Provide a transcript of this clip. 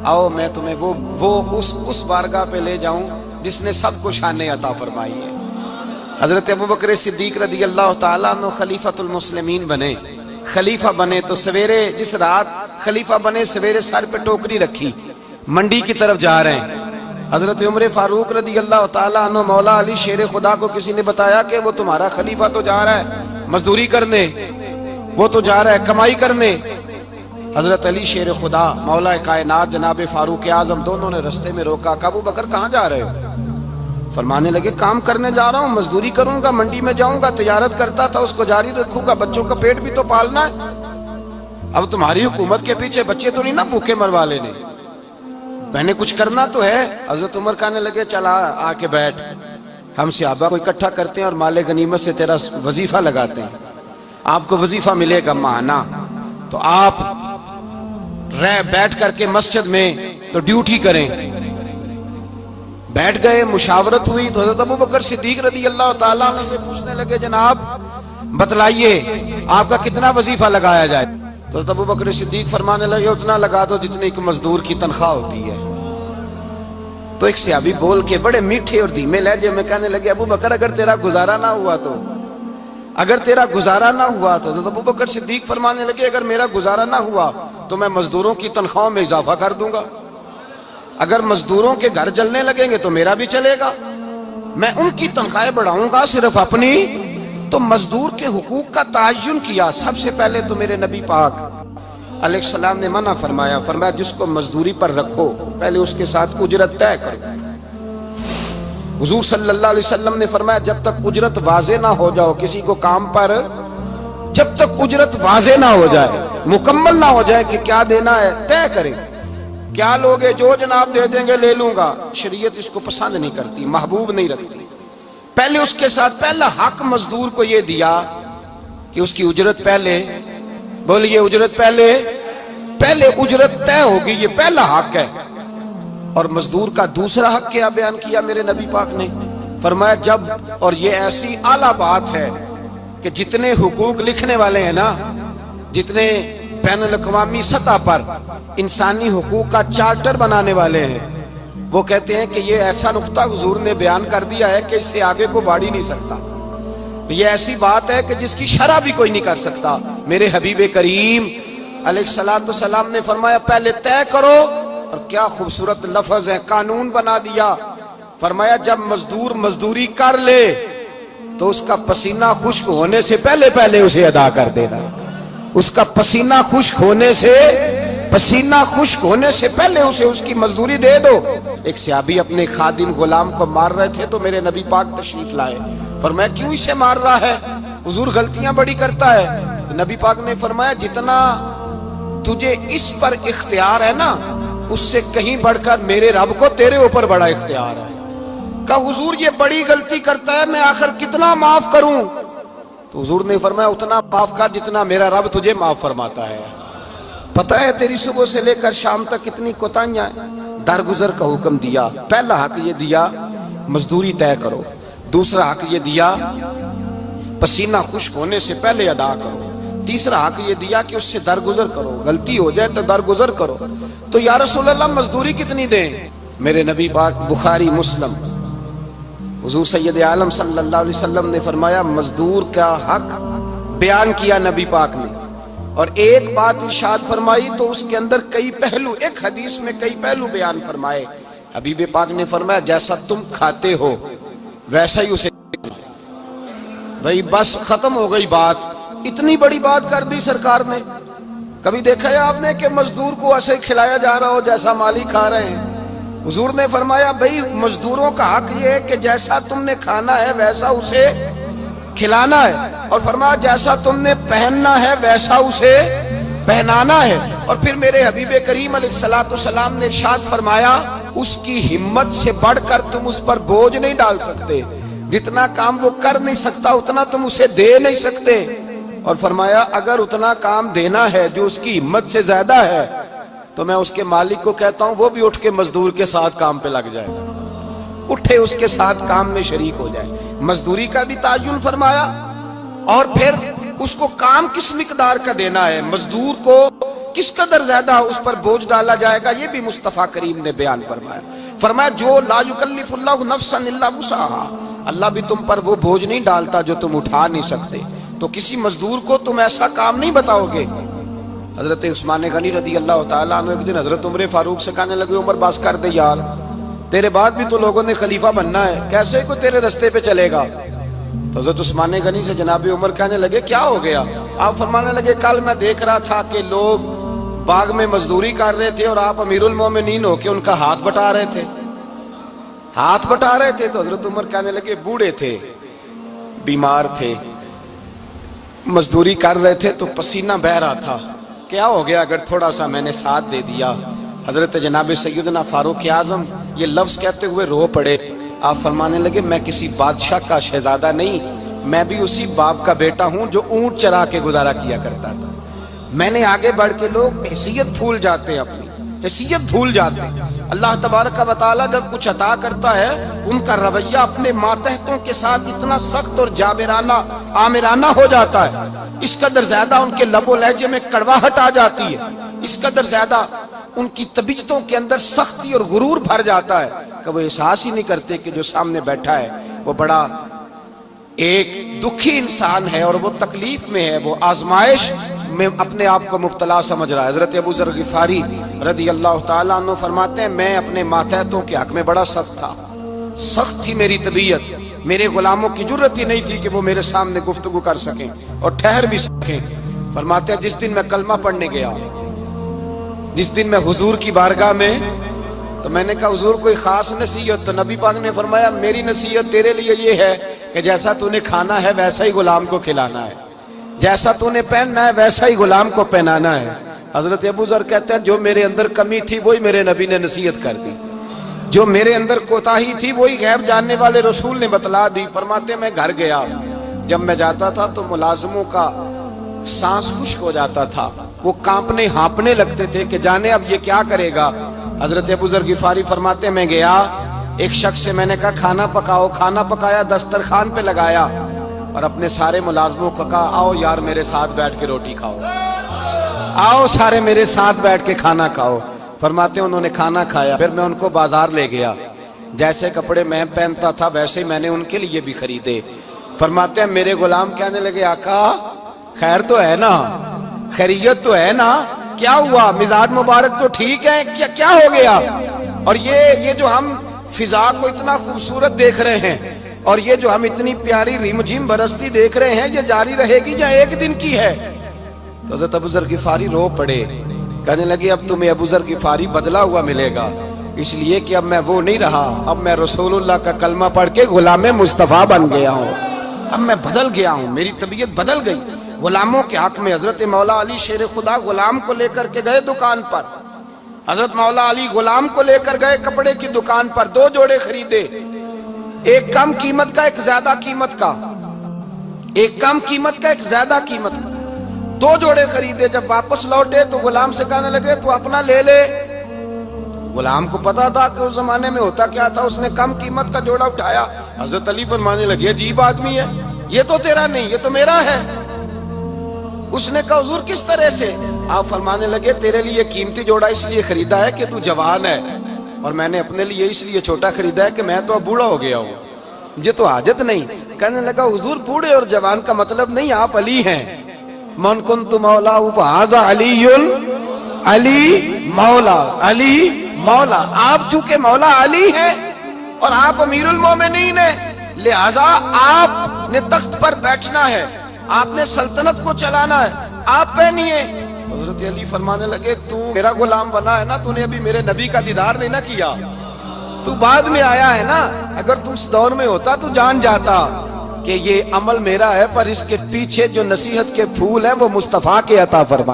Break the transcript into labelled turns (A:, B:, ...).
A: آؤ میں تمہیں وہ اس بارگاہ پہ لے جاؤں جس نے سب کو شانیں عطا فرمائی ہے۔ حضرت ابوبکر صدیق رضی اللہ تعالیٰ عنہ خلیفۃ المسلمین بنے، خلیفہ بنے تو سویرے جس رات خلیفہ بنے سویرے سر پہ ٹوکری رکھی، منڈی کی طرف جا رہے ہیں۔ حضرت عمر فاروق رضی اللہ تعالیٰ عنہ مولا علی شیر خدا کو کسی نے بتایا کہ وہ تمہارا خلیفہ تو جا رہا ہے مزدوری کرنے، وہ تو جا رہا ہے کمائی کرنے۔ حضرت علی شیر خدا مولا کائنات جناب فاروق اعظم دونوں نے رستے میں روکا کہ ابوبکر کہاں جا رہے ہو؟ فرمانے لگے کام کرنے جا رہا ہوں، مزدوری کروں گا، منڈی میں جاؤں گا، تجارت کرتا تھا اس کو جاری رکھوں گا، بچوں کا پیٹ بھی تو پالنا ہے۔ اب تمہاری حکومت کے پیچھے بچے تو نہیں نا بھوکے مروا لینے، میں نے کچھ کرنا تو ہے۔ حضرت عمر کہنے لگے چلا آ کے بیٹھ، ہم صحابہ کو اکٹھا کرتے ہیں اور مال غنیمت سے تیرا وظیفہ لگاتے ہیں، آپ کو وظیفہ ملے گا ماہانہ، تو آپ بیٹھ کر کے مسجد میں تو ڈیوٹی کریں۔ بیٹھ گئے، مشاورت ہوئی تو حضرت ابوبکر صدیق رضی اللہ تعالیٰ عنہ سے پوچھنے لگے جناب بتلائیے آپ کا کتنا وظیفہ لگایا جائے؟ تو حضرت ابوبکر صدیق فرمانے لگے اتنا لگا دو جتنی ایک مزدور کی تنخواہ ہوتی ہے۔ تو ایک صحابی بول کے بڑے میٹھے اور دھیمے لہجے میں کہنے لگے ابوبکر اگر تیرا گزارا نہ ہوا تو، اگر تیرا گزارا نہ ہوا تو حضرت ابوبکر صدیق فرمانے لگے اگر میرا گزارا نہ ہوا تو میں مزدوروں کی تنخواہوں میں اضافہ کر دوں گا، اگر مزدوروں کے گھر جلنے لگیں گے تو میرا بھی چلے گا، میں ان کی تنخواہیں بڑھاؤں گا صرف اپنی۔ تو مزدور کے حقوق کا تعین کیا۔ سب سے پہلے تو میرے نبی پاک علیہ السلام نے منع فرمایا، فرمایا جس کو مزدوری پر رکھو پہلے اس کے ساتھ اجرت طے کرو۔ حضور صلی اللہ علیہ وسلم نے فرمایا جب تک اجرت واضح نہ ہو جاؤ کسی کو کام پر، جب تک اجرت واضح نہ ہو جائے، مکمل نہ ہو جائے کہ کیا دینا ہے، طے کریں۔ کیا لوگے جو جناب دے دیں گے لے لوں گا، شریعت اس کو پسند نہیں کرتی، محبوب نہیں رکھتی۔ پہلے اس کے ساتھ پہلا حق مزدور کو یہ دیا کہ اس کی اجرت پہلے، بولیے اجرت پہلے اجرت طے ہوگی، یہ پہلا حق ہے۔ اور مزدور کا دوسرا حق کیا بیان کیا میرے نبی پاک نے؟ فرمایا جب، اور یہ ایسی اعلیٰ بات ہے کہ جتنے حقوق لکھنے والے ہیں نا، جتنے بین الاقوامی سطح پر انسانی حقوق کا چارٹر بنانے والے ہیں، وہ کہتے ہیں کہ یہ ایسا نقطہ حضور نے بیان کر دیا ہے کہ اس سے آگے کو بڑھ ہی نہیں سکتا، یہ ایسی بات ہے کہ جس کی شرح بھی کوئی نہیں کر سکتا۔ میرے حبیب کریم علیہ السلام نے فرمایا پہلے طے کرو، اور کیا خوبصورت لفظ ہے، قانون بنا دیا۔ فرمایا جب مزدور مزدوری کر لے تو اس کا پسینہ خشک ہونے سے پہلے اسے ادا کر دینا، اس کا پسینہ خشک ہونے سے پہلے اسے اس کی مزدوری دے دو۔ ایک صحابی اپنے خادم غلام کو مار رہے تھے تو میرے نبی پاک تشریف لائے، فرمایا کیوں اسے مار رہا ہے؟ حضور غلطیاں بڑی کرتا ہے۔ تو نبی پاک نے فرمایا جتنا تجھے اس پر اختیار ہے نا اس سے کہیں بڑھ کر میرے رب کو تیرے اوپر بڑا اختیار ہے۔ کہا حضور یہ بڑی غلطی کرتا ہے، میں آخر کتنا معاف کروں؟ تو حضور نے فرمایا اتنا معاف کر جتنا میرا رب تجھے معاف فرماتا ہے۔ پتہ ہے تیری صبح سے لے کر شام تک کتنی کوتاہیاں ہیں، درگزر کا حکم دیا۔ پہلا حق یہ دیا مزدوری طے کرو، دوسرا حق یہ دیا پسینہ خشک ہونے سے پہلے ادا کرو، تیسرا حق یہ دیا کہ اس سے درگزر کرو، غلطی ہو جائے تو درگزر کرو۔ تو یا رسول اللہ مزدوری کتنی دیں؟ میرے نبی پاک بخاری مسلم حضور سید عالم صلی اللہ علیہ وسلم نے فرمایا مزدور کا حق بیان کیا نبی پاک نے، اور ایک بات ارشاد فرمائی تو اس کے اندر کئی پہلو، ایک حدیث میں کئی پہلو بیان فرمائے۔ حبیب پاک نے فرمایا جیسا تم کھاتے ہو ویسا ہی اسے، بھئی بس ختم ہو گئی بات، اتنی بڑی بات کر دی سرکار نے۔ کبھی دیکھا ہے آپ نے کہ مزدور کو ایسے کھلایا جا رہا ہو جیسا مالی کھا رہے ہیں؟ حضور نے فرمایا بھئی مزدوروں کا حق یہ ہے کہ جیسا تم نے کھانا ہے ویسا اسے کھلانا ہے، اور فرمایا جیسا تم نے پہننا ہے ویسا اسے پہنانا ہے۔ اور پھر میرے حبیب کریم علیہ السلام نے ارشاد فرمایا اس کی ہمت سے بڑھ کر تم اس پر بوجھ نہیں ڈال سکتے، جتنا کام وہ کر نہیں سکتا اتنا تم اسے دے نہیں سکتے۔ اور فرمایا اگر اتنا کام دینا ہے جو اس کی ہمت سے زیادہ ہے تو میں اس کے مالک کو کہتا ہوں وہ بھی اٹھ کے مزدور کے ساتھ کام پہ لگ جائے، اٹھے اس کے ساتھ کام میں شریک ہو جائے۔ مزدوری کا بھی تعین فرمایا، اور پھر اس کو کام کس مقدار کا دینا ہے، مزدور کو کس قدر زیادہ اس پر بوجھ ڈالا جائے گا، یہ بھی مصطفیٰ کریم نے بیان فرمایا۔ فرمایا جو لا یکلف اللہ نفسا الا وسعها، اللہ بھی تم پر وہ بوجھ نہیں ڈالتا جو تم اٹھا نہیں سکتے، تو کسی مزدور کو تم ایسا کام نہیں بتاؤ گے۔ حضرت عثمان غنی رضی اللہ تعالیٰ عنہ ایک دن حضرت عمر فاروق سے کہنے لگے عمر بس کر دے یار، تیرے بعد بھی تو لوگوں نے خلیفہ بننا ہے، کیسے کوئی تیرے رستے پہ چلے گا؟ تو حضرت عثمان غنی سے جناب عمر کہنے لگے کیا ہو گیا؟ آپ فرمانے لگے کل میں دیکھ رہا تھا کہ لوگ باغ میں مزدوری کر رہے تھے اور آپ امیر المومنین ہو کے ان کا ہاتھ بٹا رہے تھے، ہاتھ بٹا رہے تھے۔ تو حضرت عمر کہنے لگے بوڑھے تھے، بیمار تھے، مزدوری کر رہے تھے تو پسینہ بہہ رہا تھا، کیا ہو گیا اگر تھوڑا سا میں نے ساتھ دے دیا؟ حضرت جناب سیدنا فاروق اعظم یہ لفظ کہتے ہوئے رو پڑے۔ آپ فرمانے لگے میں کسی بادشاہ کا شہزادہ نہیں، میں بھی اسی باپ کا بیٹا ہوں جو اونٹ چرا کے گزارا کیا کرتا تھا۔ میں نے آگے بڑھ کے لوگ حیثیت بھول جاتے ہیں، اپنی حیثیت بھول جاتے ہیں۔ اللہ تبارک و تعالیٰ جب کچھ عطا کرتا ہے ان کا رویہ اپنے ماتحتوں کے ساتھ اتنا سخت اور جابرانہ آمرانہ ہو جاتا ہے، اس قدر زیادہ ان کے لب و لہجے میں کڑواہٹ آ جاتی ہے، اس قدر زیادہ ان کی طبیعتوں کے اندر سختی اور غرور بھر جاتا ہے کہ وہ احساس ہی نہیں کرتے کہ جو سامنے بیٹھا ہے وہ بڑا ایک دکھی انسان ہے اور وہ تکلیف میں ہے، وہ آزمائش میں اپنے آپ کو مبتلا سمجھ رہا ہے۔ حضرت ابو ذر غفاری رضی اللہ تعالیٰ عنہ فرماتے ہیں میں اپنے ماتحتوں کے حق میں بڑا سخت تھا، سخت تھی میری طبیعت، میرے غلاموں کی جرت ہی نہیں تھی کہ وہ میرے سامنے گفتگو کر سکیں اور ٹھہر بھی سکیں۔ فرماتے ہیں جس دن میں کلمہ پڑھنے گیا، جس دن میں حضور کی بارگاہ میں، تو میں نے کہا حضور کوئی خاص نصیحت؟ تو نبی پاک نے فرمایا میری نصیحت تیرے لیے یہ ہے کہ جیسا تو نے کھانا ہے ویسا ہی غلام کو کھلانا ہے، جیسا تو نے پہننا ہے ویسا ہی غلام کو پہنانا ہے۔ حضرت ابو ذر کہتے ہیں جو میرے اندر کمی تھی وہی میرے نبی نے نصیحت کر دی، جو میرے اندر کوتاہی تھی وہی غیب جاننے والے رسول نے بتلا دی۔ فرماتے ہیں میں گھر گیا، جب میں جاتا تھا تو ملازموں کا سانس خشک ہو جاتا تھا، وہ کانپنے ہانپنے لگتے تھے کہ جانے اب یہ کیا کرے گا۔ حضرت ابو ذر غفاری فرماتے ہیں میں گیا، ایک شخص سے میں نے کہا کھانا پکاؤ، کھانا پکایا، دسترخوان پہ لگایا اور اپنے سارے ملازموں کو کہا آؤ یار میرے ساتھ بیٹھ کے روٹی کھاؤ، آؤ سارے میرے ساتھ بیٹھ کے کھانا کھاؤ۔ فرماتے ہیں انہوں نے کھانا کھایا، پھر میں ان کو بازار لے گیا، جیسے کپڑے میں پہنتا تھا ویسے میں نے ان کے لیے بھی خریدے۔ فرماتے ہیں میرے غلام کہنے لگے آقا خیر تو ہے نا، خیریت تو ہے نا، کیا ہوا؟ مزاج مبارک تو ٹھیک ہے، کیا ہو گیا؟ اور یہ جو ہم فضا کو اتنا خوبصورت دیکھ رہے ہیں اور یہ جو ہم اتنی پیاری ریم جھیم برستی دیکھ رہے ہیں یہ جاری رہے گی یا ایک دن کی ہے؟ تو حضرت ابو ذر غفاری رو پڑے، کہنے لگے اب تمہیں ابو ذر غفاری بدلا ہوا ملے گا، اس لیے کہ اب میں وہ نہیں رہا، اب میں رسول اللہ کا کلمہ پڑھ کے غلام مصطفیٰ بن گیا ہوں، اب میں بدل گیا ہوں، میری طبیعت بدل گئی۔ غلاموں کے حق میں حضرت مولا علی شیر خدا غلام کو لے کر کے گئے دکان پر، حضرت مولا علی غلام کو لے کر گئے کپڑے کی دکان پر، 2 جوڑے خریدے، ایک کم قیمت کا ایک زیادہ قیمت کا، ایک کم قیمت کا ایک زیادہ قیمت کا، 2 جوڑے خریدے۔ جب واپس لوٹے تو غلام سے کہنے لگے تو اپنا لے لے۔ غلام کو پتا تھا کہ اس زمانے میں ہوتا کیا تھا، اس نے کم قیمت کا جوڑا اٹھایا۔ حضرت علی فرمانے لگے عجیب آدمی ہے، یہ تو تیرا نہیں، یہ تو میرا ہے۔ اس نے کہا حضور کس طرح سے؟ آپ فرمانے لگے تیرے لیے قیمتی جوڑا اس لیے خریدا ہے کہ تو جوان ہے، اور میں نے اپنے لیے اس لیے چھوٹا خریدا ہے کہ میں تو اب بوڑھا ہو گیا ہوں، مجھے تو حاجت نہیں۔ کہنے لگا حضور بوڑھے اور جوان کا مطلب نہیں، آپ علی ہیں، من کنت مولا فہذا علی، علی مولا، علی مولا، آپ چونکہ مولا علی ہیں اور آپ امیر المومنین ہیں، لہذا آپ نے تخت پر بیٹھنا ہے، آپ نے سلطنت کو چلانا ہے، آپ پہنیے۔ حضرت علی فرمانے لگے تو میرا غلام بنا ہے نا، تو نے ابھی میرے نبی کا دیدار نہیں نہ کیا، تو بعد میں آیا ہے نا، اگر تو اس دور میں ہوتا تو جان جاتا کہ یہ عمل میرا ہے، پر اس کے پیچھے جو نصیحت کے پھول ہیں وہ مصطفیٰ کے عطا فرما۔